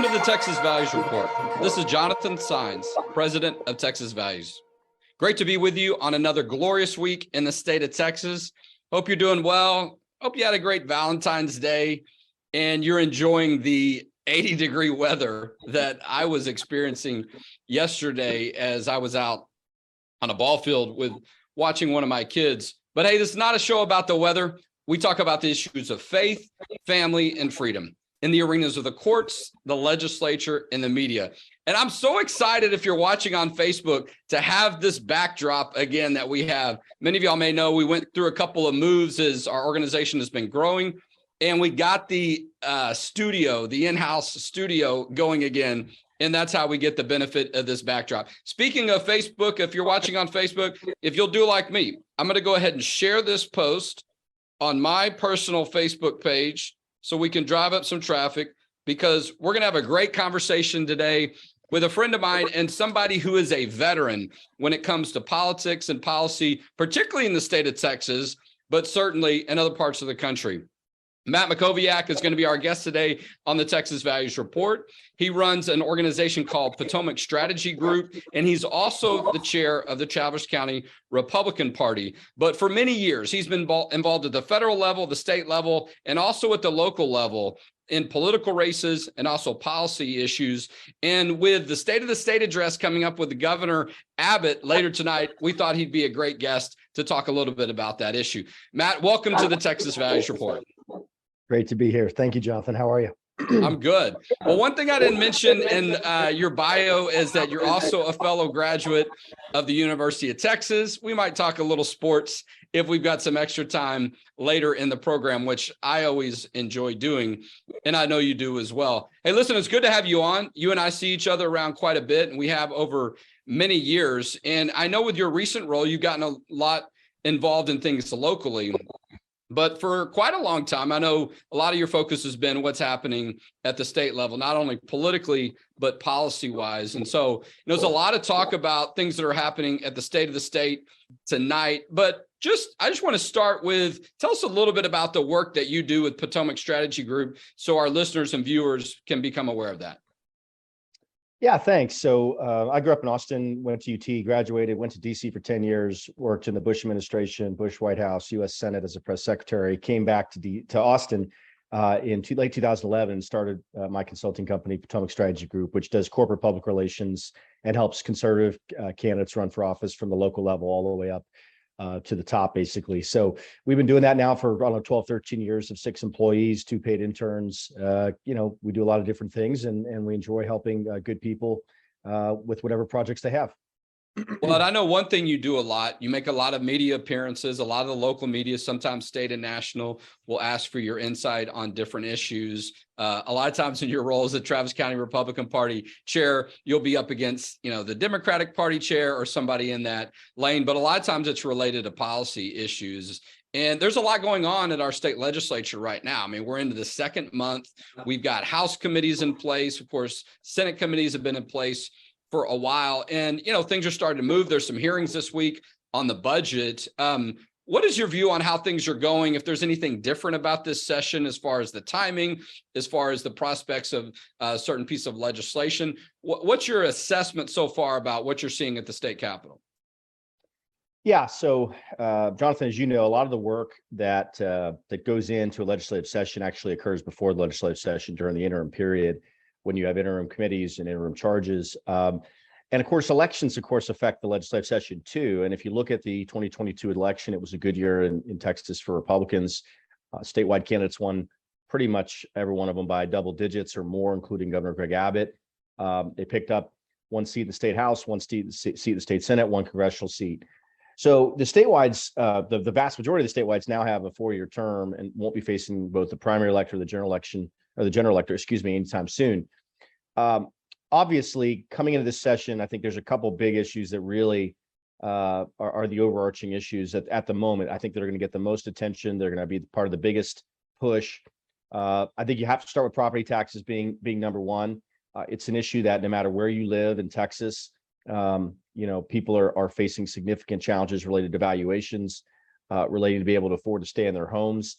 to the Texas Values Report. This is Jonathan Saenz, President of Texas Values. Great to be with you on another glorious week in the state of Texas. Hope you're doing well. Hope you had a great Valentine's Day and you're enjoying the 80-degree weather that I was experiencing yesterday as I was out on a ball field with watching one of my kids. But hey, this is not a show about the weather. We talk about the issues of faith, family, and freedom in the arenas of the courts, the legislature, and the media. And I'm so excited, if you're watching on Facebook, to have this backdrop again that we have. Many of y'all may know we went through a couple of moves as our organization has been growing, and we got the studio, the in-house studio going again. And that's how we get the benefit of this backdrop. Speaking of Facebook, if you're watching on Facebook, if you'll do like me, I'm going to go ahead and share this post on my personal Facebook page so we can drive up some traffic, because we're going to have a great conversation today with a friend of mine and somebody who is a veteran when it comes to politics and policy, particularly in the state of Texas, but certainly in other parts of the country. Matt Mackowiak is going to be our guest today on the Texas Values Report. He runs an organization called Potomac Strategy Group, and he's also the chair of the Travis County Republican Party. But for many years, he's been involved at the federal level, the state level, and also at the local level in political races and also policy issues. And with the State of the State address coming up with the Governor Abbott later tonight, we thought he'd be a great guest to talk a little bit about that issue. Matt, welcome to the Texas Values Report. Great to be here. Thank you, Jonathan. How are you? I'm good. Well, one thing I didn't mention in your bio is that you're also a fellow graduate of the University of Texas. We might talk a little sports if we've got some extra time later in the program, which I always enjoy doing, and I know you do as well. Hey, listen, it's good to have you on. You and I see each other around quite a bit, and we have over many years. And I know with your recent role, you've gotten a lot involved in things locally. But for quite a long time, I know a lot of your focus has been what's happening at the state level, not only politically, but policy-wise. And so there's a lot of talk about things that are happening at the state of the state tonight. But I just want to start with, tell us a little bit about the work that you do with Potomac Strategy Group so our listeners and viewers can become aware of that. Yeah, thanks. So I grew up in Austin, went to UT, graduated, went to DC for 10 years, worked in the Bush administration, Bush White House, U.S. Senate as a press secretary, came back to Austin in late 2011, started my consulting company, Potomac Strategy Group, which does corporate public relations and helps conservative candidates run for office from the local level all the way up to the top, basically. So we've been doing that now for, I don't know, 12, 13 years of 6 employees, 2 paid interns. We do a lot of different things, and we enjoy helping good people with whatever projects they have. Well, I know one thing you do a lot. You make a lot of media appearances. A lot of the local media, sometimes state and national, will ask for your insight on different issues. A lot of times in your role as the Travis County Republican Party chair, you'll be up against, the Democratic Party chair or somebody in that lane. But a lot of times it's related to policy issues. And there's a lot going on at our state legislature right now. I mean, we're into the second month. We've got House committees in place. Of course, Senate committees have been in place for a while, and things are starting to move. There's some hearings this week on the budget. What is your view on how things are going? If there's anything different about this session as far as the timing, as far as the prospects of a certain piece of legislation, what's your assessment so far about what you're seeing at the state capitol? Yeah, so Jonathan, as you know, a lot of the work that goes into a legislative session actually occurs before the legislative session during the interim period, when you have interim committees and interim charges. And of course, elections, affect the legislative session too. And if you look at the 2022 election, it was a good year in Texas for Republicans. Statewide candidates won pretty much every one of them by double digits or more, including Governor Greg Abbott. They picked up 1 seat in the state house, 1 seat in the state senate, 1 congressional seat. So the statewides, the vast majority of the statewides now have a 4-year term and won't be facing both the primary elector or the general elector, anytime soon. Obviously, coming into this session, I think there's a couple big issues that really are the overarching issues at the moment. I think they're going to get the most attention. They're going to be part of the biggest push. I think you have to start with property taxes being number one. It's an issue that no matter where you live in Texas, people are facing significant challenges related to valuations, related to be able to afford to stay in their homes.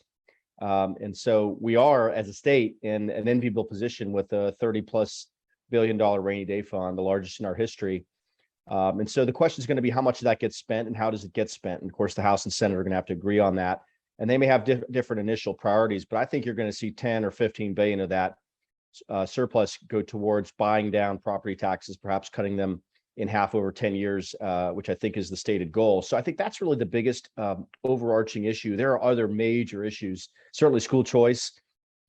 And so we are, as a state, in an enviable position with a $30+ billion rainy day fund, the largest in our history. And so the question is going to be how much of that gets spent and how does it get spent? And of course, the House and Senate are going to have to agree on that. And they may have different initial priorities, but I think you're going to see 10 or 15 billion of that surplus go towards buying down property taxes, perhaps cutting them in half over 10 years, which I think is the stated goal. So I think that's really the biggest overarching issue. There are other major issues. Certainly school choice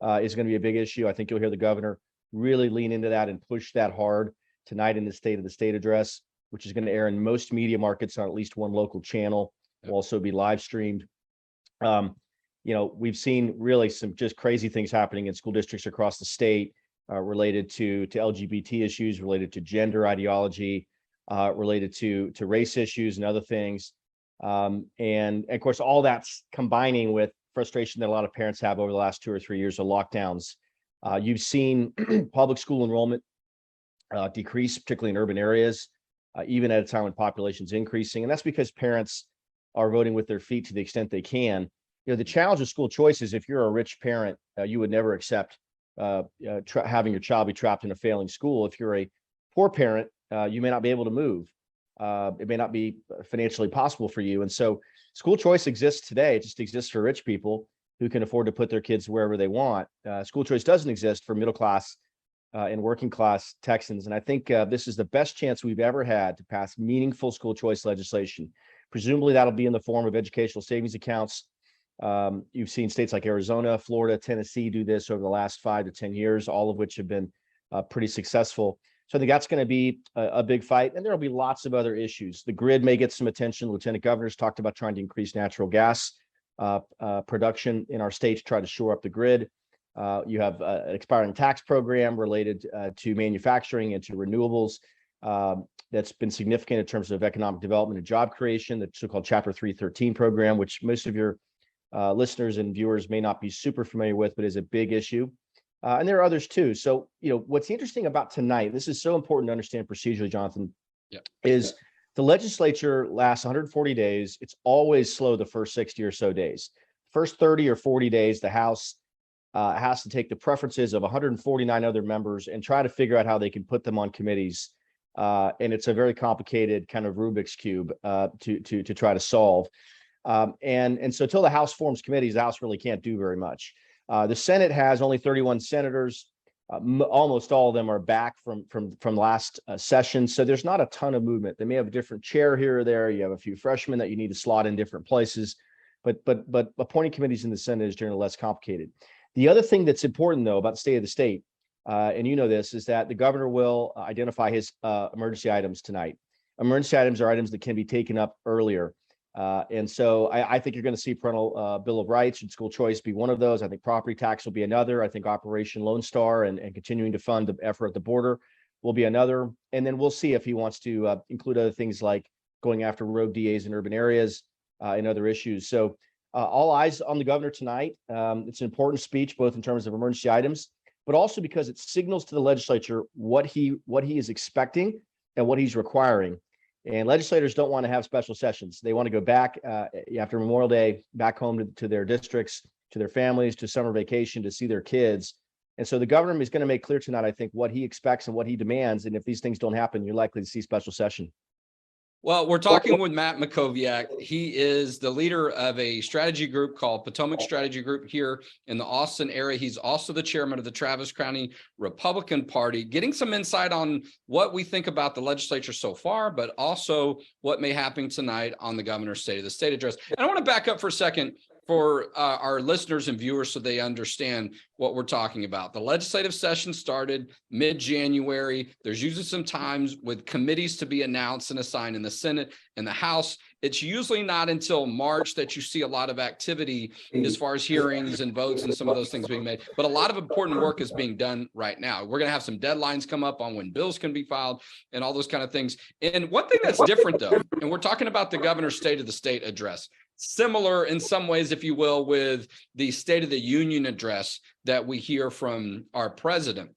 is going to be a big issue. I think you'll hear the governor really lean into that and push that hard tonight in the State of the State address, which is going to air in most media markets on at least one local channel. Will also be live streamed. We've seen really some just crazy things happening in school districts across the state related to LGBT issues, related to gender ideology, related to race issues and other things. And of course, all that's combining with frustration that a lot of parents have over the last 2 or 3 years of lockdowns. You've seen public school enrollment decrease, particularly in urban areas, even at a time when population is increasing. And that's because parents are voting with their feet to the extent they can. The challenge of school choice is if you're a rich parent, you would never accept having your child be trapped in a failing school. If you're a poor parent, you may not be able to move. It may not be financially possible for you. And so school choice exists today. It just exists for rich people who can afford to put their kids wherever they want. School choice doesn't exist for middle class and working class Texans. And I think this is the best chance we've ever had to pass meaningful school choice legislation. Presumably that'll be in the form of educational savings accounts. You've seen states like Arizona, Florida, Tennessee do this over the last 5 to 10 years, all of which have been pretty successful. So I think that's going to be a big fight. And there will be lots of other issues. The grid may get some attention. Lieutenant Governor's talked about trying to increase natural gas production in our state to try to shore up the grid. You have an expiring tax program related to manufacturing and to renewables that's been significant in terms of economic development and job creation, the so-called Chapter 313 program, which most of your listeners and viewers may not be super familiar with, but is a big issue. And there are others too. So, what's interesting about tonight, this is so important to understand procedurally, Jonathan, is the legislature lasts 140 days. It's always slow the first 60 or so days. First 30 or 40 days, the House has to take the preferences of 149 other members and try to figure out how they can put them on committees. And it's a very complicated kind of Rubik's Cube to try to solve. And so until the House forms committees, the House really can't do very much. The Senate has only 31 senators. Almost all of them are back from last session. So there's not a ton of movement. They may have a different chair here or there. You have a few freshmen that you need to slot in different places. But appointing committees in the Senate is generally less complicated. The other thing that's important, though, about the state of the state, and this, is that the governor will identify his emergency items tonight. Emergency items are items that can be taken up earlier. And so I think you're going to see parental Bill of Rights and school choice be one of those. I think property tax will be another. I think Operation Lone Star and continuing to fund the effort at the border will be another. And then we'll see if he wants to include other things like going after rogue DAs in urban areas and other issues. So all eyes on the governor tonight. It's an important speech, both in terms of emergency items, but also because it signals to the legislature what he is expecting and what he's requiring. And legislators don't want to have special sessions. They want to go back after Memorial Day, back home to their districts, to their families, to summer vacation, to see their kids. And so the governor is going to make clear tonight, I think, what he expects and what he demands. And if these things don't happen, you're likely to see special session. Well, we're talking with Matt Mackowiak. He is the leader of a strategy group called Potomac Strategy Group here in the Austin area. He's also the chairman of the Travis County Republican Party, getting some insight on what we think about the legislature so far, but also what may happen tonight on the governor's State of the State address. And I want to back up for a second for our listeners and viewers so they understand what we're talking about. The legislative session started mid-January. There's usually some times with committees to be announced and assigned in the Senate and the House. It's usually not until March that you see a lot of activity as far as hearings and votes and some of those things being made. But a lot of important work is being done right now. We're going to have some deadlines come up on when bills can be filed and all those kind of things. And one thing that's different, though, and we're talking about the governor's State of the State address, similar in some ways, if you will, with the State of the Union address that we hear from our president,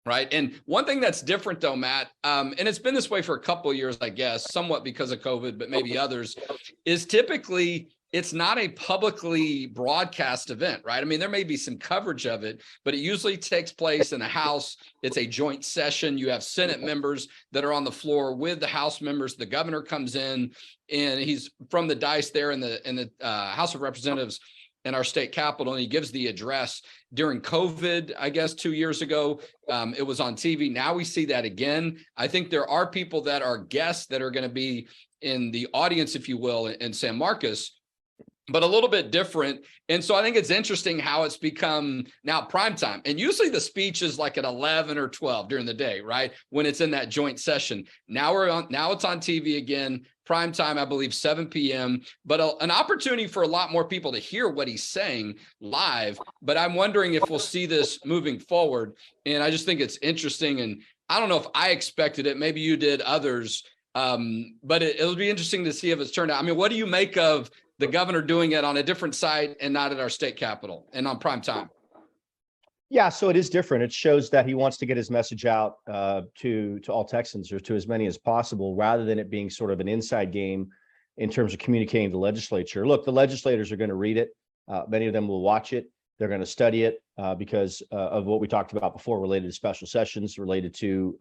right? And one thing that's different, though, Matt, and it's been this way for a couple of years, I guess, somewhat because of COVID, but maybe others, is typically it's not a publicly broadcast event, right? I mean, there may be some coverage of it, but it usually takes place in the House. It's a joint session. You have Senate members that are on the floor with the House members. The governor comes in, and he's from the dais there in the House of Representatives in our state capitol, and he gives the address. During COVID, I guess 2 years ago, it was on TV. Now we see that again. I think there are people that are guests that are going to be in the audience, if you will, in San Marcos, but a little bit different. And so I think it's interesting how it's become now prime time. And usually the speech is like at 11 or 12 during the day, right? When it's in that joint session. Now it's on TV again, prime time, I believe 7 p.m., but an opportunity for a lot more people to hear what he's saying live. But I'm wondering if we'll see this moving forward. And I just think it's interesting. And I don't know if I expected it. Maybe you did, others. But it'll be interesting to see if it's turned out. I mean, what do you make of the governor doing it on a different site and not at our state capitol and on prime time? Yeah, so it is different. It shows that he wants to get his message out to all Texans, or to as many as possible, rather than it being sort of an inside game in terms of communicating to the legislature. Look, the legislators are going to read it. Many of them will watch it. They're going to study it because of what we talked about before, related to special sessions, related to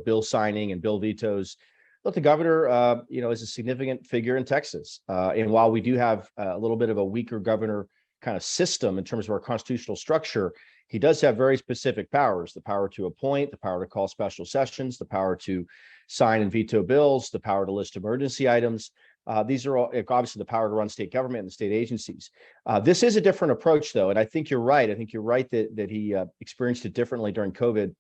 bill signing and bill vetoes. Look, the governor, is a significant figure in Texas. And while we do have a little bit of a weaker governor kind of system in terms of our constitutional structure, he does have very specific powers: the power to appoint, the power to call special sessions, the power to sign and veto bills, the power to list emergency items. These are all obviously the power to run state government and the state agencies. This is a different approach, though. And I think you're right. I think you're right that he experienced it differently during COVID.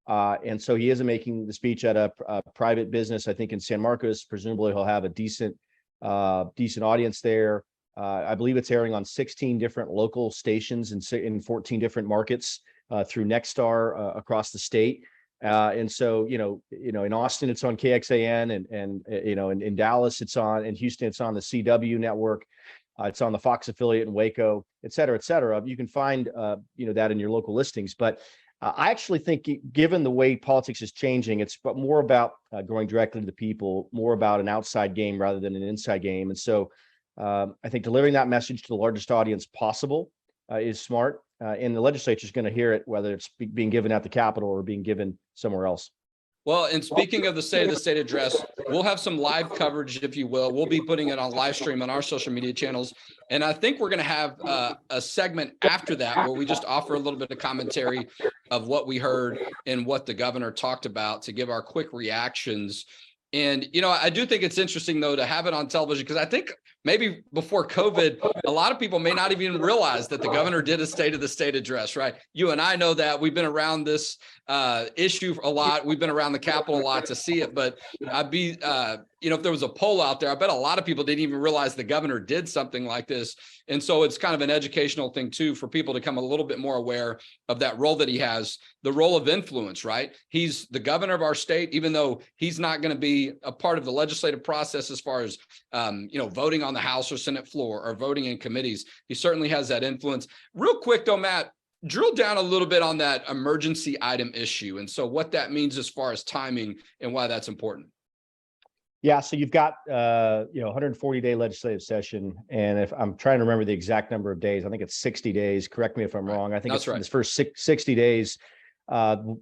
And so he isn't making the speech at a private business, I think, in San Marcos. Presumably he'll have a decent audience there. I believe it's airing on 16 different local stations in 14 different markets through Nexstar across the state. And so, in Austin, it's on KXAN, and in Dallas, it's on, in Houston, it's on the CW network. It's on the Fox affiliate in Waco, et cetera, et cetera. You can find, that in your local listings. But I actually think, given the way politics is changing, it's more about going directly to the people, more about an outside game rather than an inside game. And so I think delivering that message to the largest audience possible is smart. And the legislature is going to hear it, whether it's being given at the Capitol or being given somewhere else. Well, and speaking of the State address, we'll have some live coverage, if you will. We'll be putting it on live stream on our social media channels. And I think we're going to have a segment after that where we just offer a little bit of commentary of what we heard and what the governor talked about, to give our quick reactions. And, I do think it's interesting, though, to have it on television, because I think maybe before COVID, a lot of people may not even realize that the governor did a State of the State address, right? You and I know that. We've been around this issue a lot. We've been around the Capitol a lot to see it. But I'd be, if there was a poll out there, I bet a lot of people didn't even realize the governor did something like this. And so it's kind of an educational thing, too, for people to come a little bit more aware of that role that he has, the role of influence, right? He's the governor of our state, even though he's not going to be a part of the legislative process as far as, voting on the House or Senate floor or voting in committees. He certainly has that influence. Real quick, though, Matt, drill down a little bit on that emergency item issue. And so what that means as far as timing and why that's important. Yeah, so you've got 140-day legislative session, and if I'm trying to remember the exact number of days, I think it's 60 days. Correct me if I'm wrong. I think it's right. This first 60 days,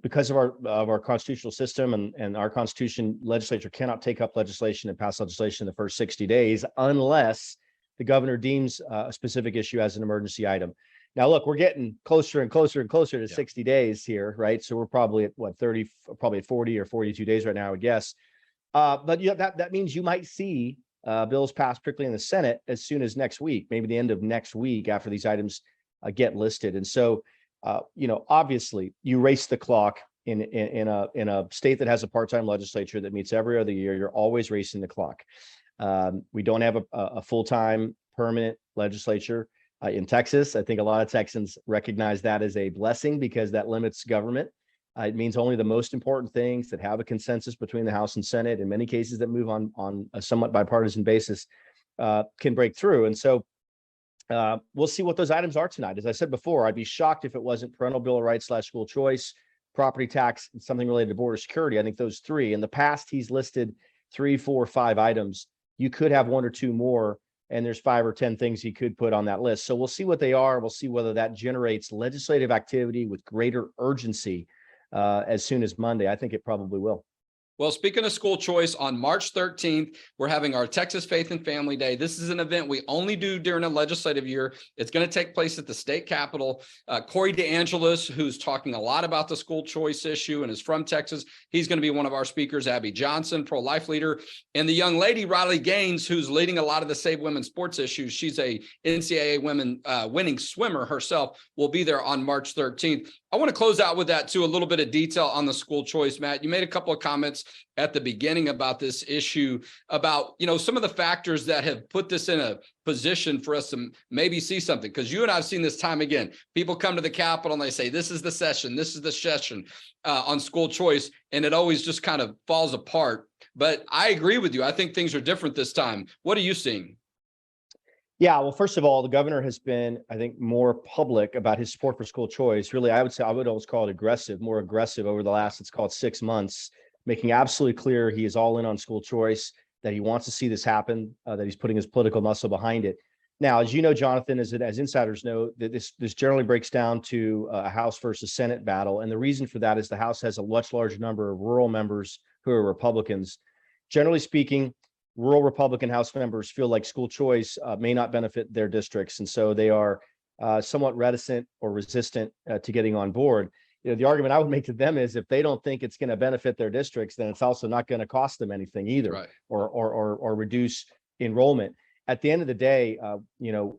because of our constitutional system and our Constitution, legislature cannot take up legislation and pass legislation in the first 60 days unless the governor deems a specific issue as an emergency item. Now, look, we're getting closer and closer and closer to 60 days here, right? So we're probably at 40 or 42 days right now, I would guess. But that means you might see bills passed, particularly in the Senate, as soon as next week, maybe the end of next week, after these items get listed. And so, obviously, you race the clock in a state that has a part-time legislature that meets every other year. You're always racing the clock. We don't have a full-time permanent legislature in Texas. I think a lot of Texans recognize that as a blessing, because that limits government. It means only the most important things that have a consensus between the House and Senate, in many cases that move on a somewhat bipartisan basis, can break through. And so we'll see what those items are tonight. As I said before, I'd be shocked if it wasn't parental bill of rights / school choice, property tax, and something related to border security. I think those three. In the past, he's listed 3, 4, 5 items. You could have 1 or 2 more, and there's 5 or 10 things he could put on that list. So we'll see what they are. We'll see whether that generates legislative activity with greater urgency as soon as Monday. I think it probably will. Well, speaking of school choice, on March 13th, we're having our Texas Faith and Family Day. This is an event we only do during a legislative year. It's going to take place at the state capitol. Corey DeAngelis, who's talking a lot about the school choice issue and is from Texas, he's going to be one of our speakers. Abby Johnson, pro-life leader, and the young lady, Riley Gaines, who's leading a lot of the Save Women sports issues. She's a NCAA women winning swimmer herself, will be there on March 13th. I want to close out with that too, a little bit of detail on the school choice. Matt, you made a couple of comments at the beginning about this issue, about, some of the factors that have put this in a position for us to maybe see something. Because you and I have seen this time again. People come to the Capitol and they say, this is the session on school choice. And it always just kind of falls apart. But I agree with you. I think things are different this time. What are you seeing? Yeah, well, first of all, the governor has been, I think, more public about his support for school choice. Really, I would almost call it more aggressive over the last, let's call it 6 months, making absolutely clear he is all in on school choice, that he wants to see this happen, that he's putting his political muscle behind it. Now, as you know, Jonathan, as insiders know, that this generally breaks down to a House versus Senate battle. And the reason for that is the House has a much larger number of rural members who are Republicans. Generally speaking, rural Republican House members feel like school choice may not benefit their districts. And so they are somewhat reticent or resistant to getting on board. The argument I would make to them is if they don't think it's going to benefit their districts, then it's also not going to cost them anything either, right, or reduce enrollment. At the end of the day,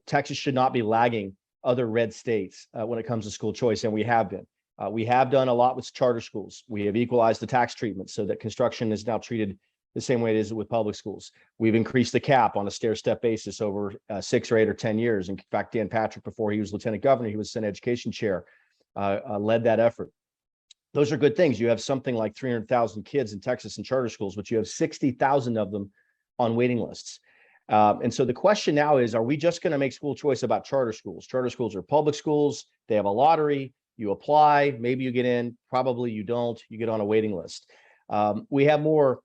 Texas should not be lagging other red states when it comes to school choice. And we have been. We have done a lot with charter schools. We have equalized the tax treatment so that construction is now treated the same way it is with public schools. We've increased the cap on a stair-step basis over 6 or 8 or 10 years. In fact, Dan Patrick, before he was lieutenant governor, he was Senate education chair, led that effort. Those are good things. You have something like 300,000 kids in Texas in charter schools, but you have 60,000 of them on waiting lists. And so the question now is, are we just going to make school choice about charter schools? Charter schools are public schools. They have a lottery. You apply, maybe you get in, probably you don't, you get on a waiting list. We have more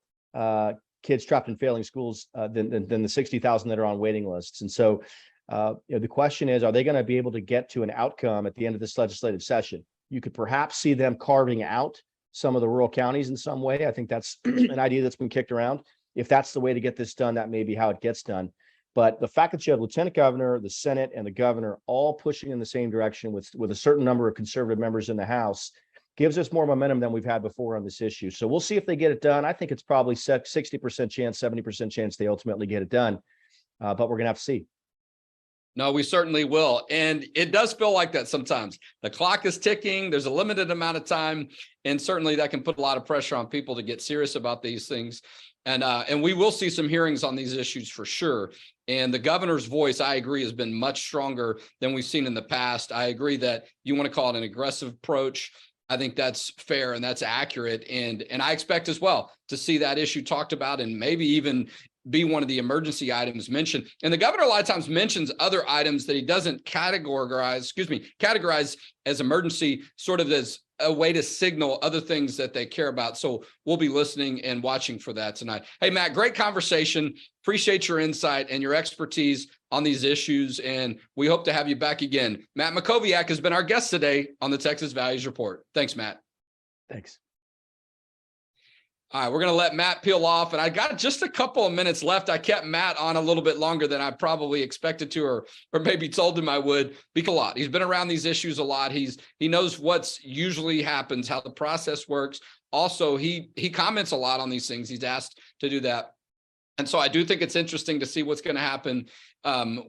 kids trapped in failing schools than the 60,000 that are on waiting lists. And so the question is, are they going to be able to get to an outcome at the end of this legislative session? You could perhaps see them carving out some of the rural counties in some way. I think that's an idea that's been kicked around. If that's the way to get this done, that may be how it gets done. But the fact that you have lieutenant governor, the Senate, and the governor all pushing in the same direction with a certain number of conservative members in the House gives us more momentum than we've had before on this issue. So we'll see if they get it done. I think it's probably 60% chance, 70% chance they ultimately get it done. But we're going to have to see. No, we certainly will. And it does feel like that sometimes. The clock is ticking. There's a limited amount of time. And certainly that can put a lot of pressure on people to get serious about these things. And we will see some hearings on these issues for sure. And the governor's voice, I agree, has been much stronger than we've seen in the past. I agree that you want to call it an aggressive approach. I think that's fair and that's accurate. And I expect as well to see that issue talked about and maybe even be one of the emergency items mentioned. And the governor a lot of times mentions other items that he doesn't categorize as emergency, sort of as a way to signal other things that they care about. So we'll be listening and watching for that tonight. Hey, Matt, great conversation. Appreciate your insight and your expertise on these issues. And we hope to have you back again. Matt Mackowiak has been our guest today on the Texas Values Report. Thanks, Matt. Thanks. All right, we're going to let Matt peel off, and I got just a couple of minutes left. I kept Matt on a little bit longer than I probably expected to, or maybe told him I would, because a lot. He's been around these issues a lot. He knows what's usually happens, how the process works. Also, he comments a lot on these things. He's asked to do that. And so I do think it's interesting to see what's going to happen. And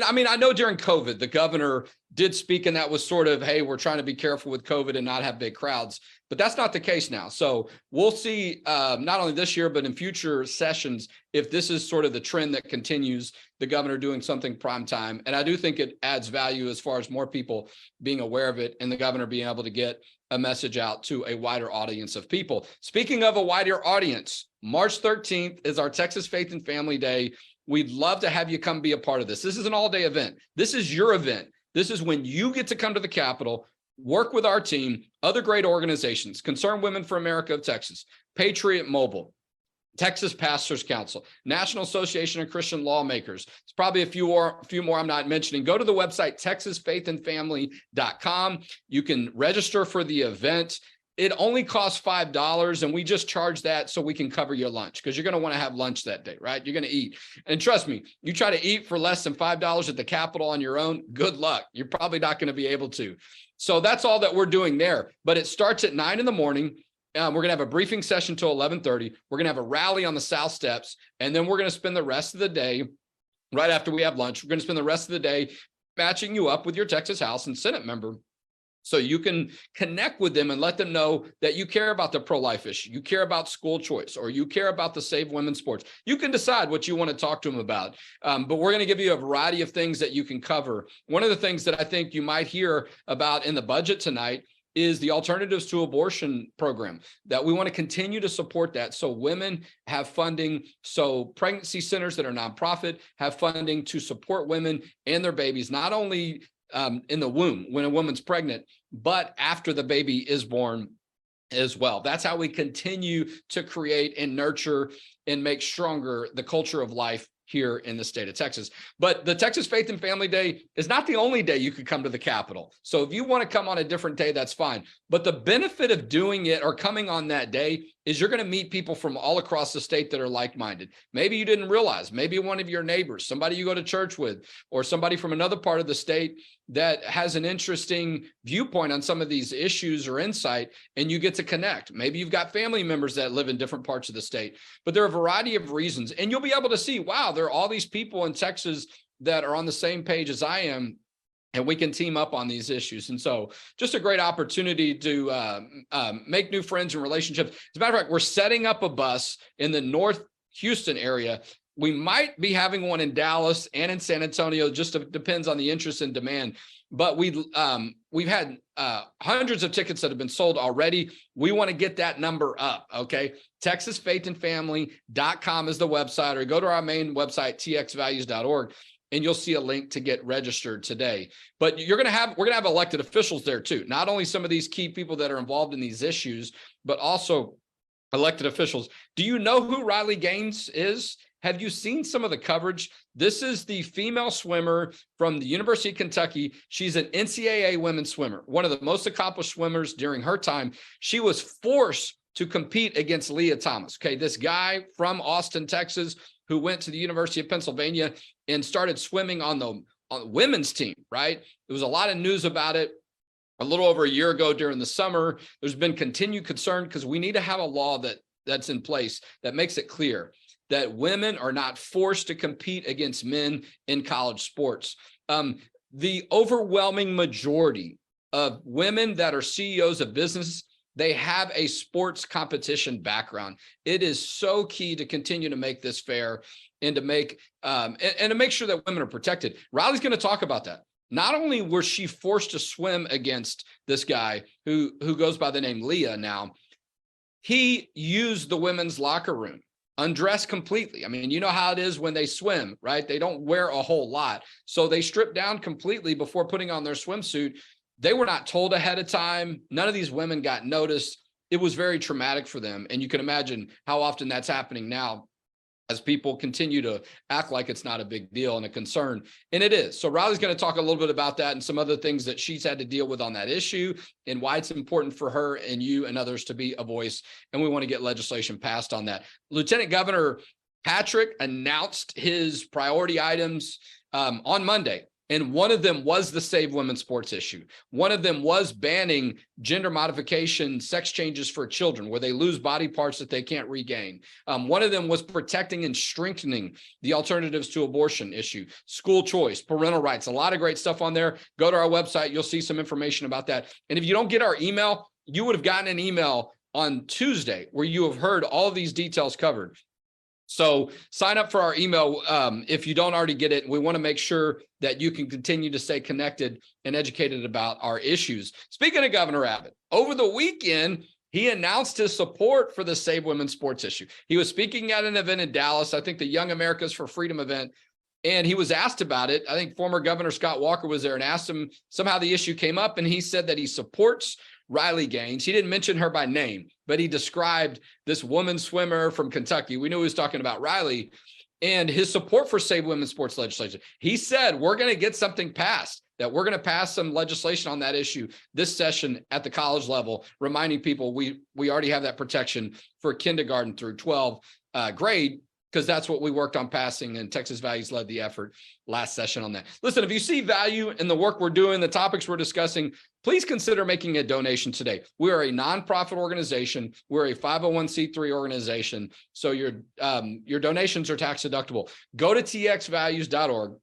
I mean, I know during COVID, the governor did speak, and that was sort of, hey, we're trying to be careful with COVID and not have big crowds. But that's not the case now. So we'll see not only this year, but in future sessions, if this is sort of the trend that continues, the governor doing something prime time. And I do think it adds value as far as more people being aware of it and the governor being able to get a message out to a wider audience of people. Speaking of a wider audience, March 13th is our Texas Faith and Family Day. We'd love to have you come be a part of this. This is an all-day event. This is your event. This is when you get to come to the Capitol, work with our team, other great organizations, Concerned Women for America of Texas, Patriot Mobile, Texas Pastors Council, National Association of Christian Lawmakers. It's probably a few more I'm not mentioning. Go to the website, texasfaithandfamily.com. You can register for the event. It only costs $5, and we just charge that so we can cover your lunch, because you're going to want to have lunch that day, right? You're going to eat. And trust me, you try to eat for less than $5 at the Capitol on your own, good luck. You're probably not going to be able to. So that's all that we're doing there. But it starts at 9 in the morning. We're going to have a briefing session till 11:30. We're going to have a rally on the South Steps, and then we're going to spend the rest of the day, right after we have lunch, we're going to spend the rest of the day matching you up with your Texas House and Senate member, so you can connect with them and let them know that you care about the pro-life issue, you care about school choice, or you care about the Save Women's Sports. You can decide what you want to talk to them about, but we're going to give you a variety of things that you can cover. One of the things that I think you might hear about in the budget tonight is the Alternatives to Abortion program, that we want to continue to support that, so women have funding, so pregnancy centers that are nonprofit have funding to support women and their babies, not only in the womb when a woman's pregnant, but after the baby is born as well. That's how we continue to create and nurture and make stronger the culture of life here in the state of Texas. But the Texas Faith and Family Day is not the only day you could come to the Capitol. So if you want to come on a different day, that's fine. But the benefit of doing it or coming on that day is you're going to meet people from all across the state that are like-minded. Maybe you didn't realize, maybe one of your neighbors, somebody you go to church with, or somebody from another part of the state that has an interesting viewpoint on some of these issues or insight, and you get to connect. Maybe you've got family members that live in different parts of the state, but there are a variety of reasons, and you'll be able to see, wow, there are all these people in Texas that are on the same page as I am, and we can team up on these issues. And so just a great opportunity to make new friends and relationships. As a matter of fact, we're setting up a bus in the North Houston area. We might be having one in Dallas and in San Antonio, just depends on the interest and demand. But we've had hundreds of tickets that have been sold already. We want to get that number up, okay? TexasFaithandFamily.com is the website, or go to our main website, txvalues.org. and you'll see a link to get registered today. But we're going to have elected officials there too. Not only some of these key people that are involved in these issues, but also elected officials. Do you know who Riley Gaines is? Have you seen some of the coverage? This is the female swimmer from the University of Kentucky. She's an NCAA women's swimmer, one of the most accomplished swimmers during her time. She was forced to compete against Leah Thomas. Okay, this guy from Austin, Texas, who went to the University of Pennsylvania and started swimming on the women's team, right? There was a lot of news about it a little over a year ago during the summer. There's been continued concern because we need to have a law that's in place that makes it clear that women are not forced to compete against men in college sports. The overwhelming majority of women that are CEOs of business, they have a sports competition background. It is so key to continue to make this fair and to make to make sure that women are protected. Riley's going to talk about that. Not only was she forced to swim against this guy who goes by the name Leah now, he used the women's locker room, undressed completely. I mean, you know how it is when they swim, right? They don't wear a whole lot. So they strip down completely before putting on their swimsuit. They were not told ahead of time. None of these women got noticed. It was very traumatic for them. And you can imagine how often that's happening now as people continue to act like it's not a big deal and a concern. And it is. So Riley's going to talk a little bit about that and some other things that she's had to deal with on that issue and why it's important for her and you and others to be a voice. And we want to get legislation passed on that. Lieutenant Governor Patrick announced his priority items on Monday. And one of them was the Save Women's Sports issue. One of them was banning gender modification, sex changes for children, where they lose body parts that they can't regain. One of them was protecting and strengthening the Alternatives to Abortion issue, school choice, parental rights, a lot of great stuff on there. Go to our website. You'll see some information about that. And if you don't get our email, you would have gotten an email on Tuesday where you have heard all of these details covered. So sign up for our email if you don't already get it. We want to make sure that you can continue to stay connected and educated about our issues. Speaking of Governor Abbott, over the weekend, he announced his support for the Save Women's Sports issue. He was speaking at an event in Dallas, I think the Young Americas for Freedom event, and he was asked about it. I think former Governor Scott Walker was there and asked him, somehow the issue came up, and he said that he supports Riley Gaines. He didn't mention her by name, but he described this woman swimmer from Kentucky. We knew he was talking about Riley and his support for Save Women's Sports legislation. He said, we're going to get something passed, that we're going to pass some legislation on that issue this session at the college level, reminding people we already have that protection for kindergarten through 12th grade, because that's what we worked on passing, and Texas Values led the effort last session on that. Listen, if you see value in the work we're doing, the topics we're discussing, please consider making a donation today. We are a nonprofit organization. We're a 501c3 organization. So your donations are tax deductible. Go to txvalues.org.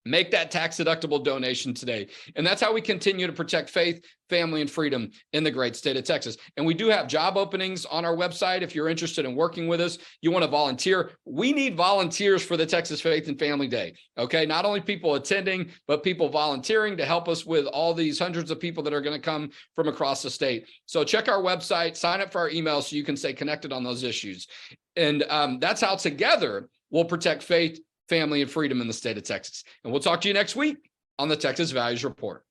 Make that tax-deductible donation today. And that's how we continue to protect faith, family, and freedom in the great state of Texas. And we do have job openings on our website. If you're interested in working with us, you want to volunteer, we need volunteers for the Texas Faith and Family Day. Okay, not only people attending, but people volunteering to help us with all these hundreds of people that are going to come from across the state. So check our website, sign up for our email so you can stay connected on those issues. And that's how together we'll protect faith, family, and freedom in the state of Texas. And we'll talk to you next week on the Texas Values Report.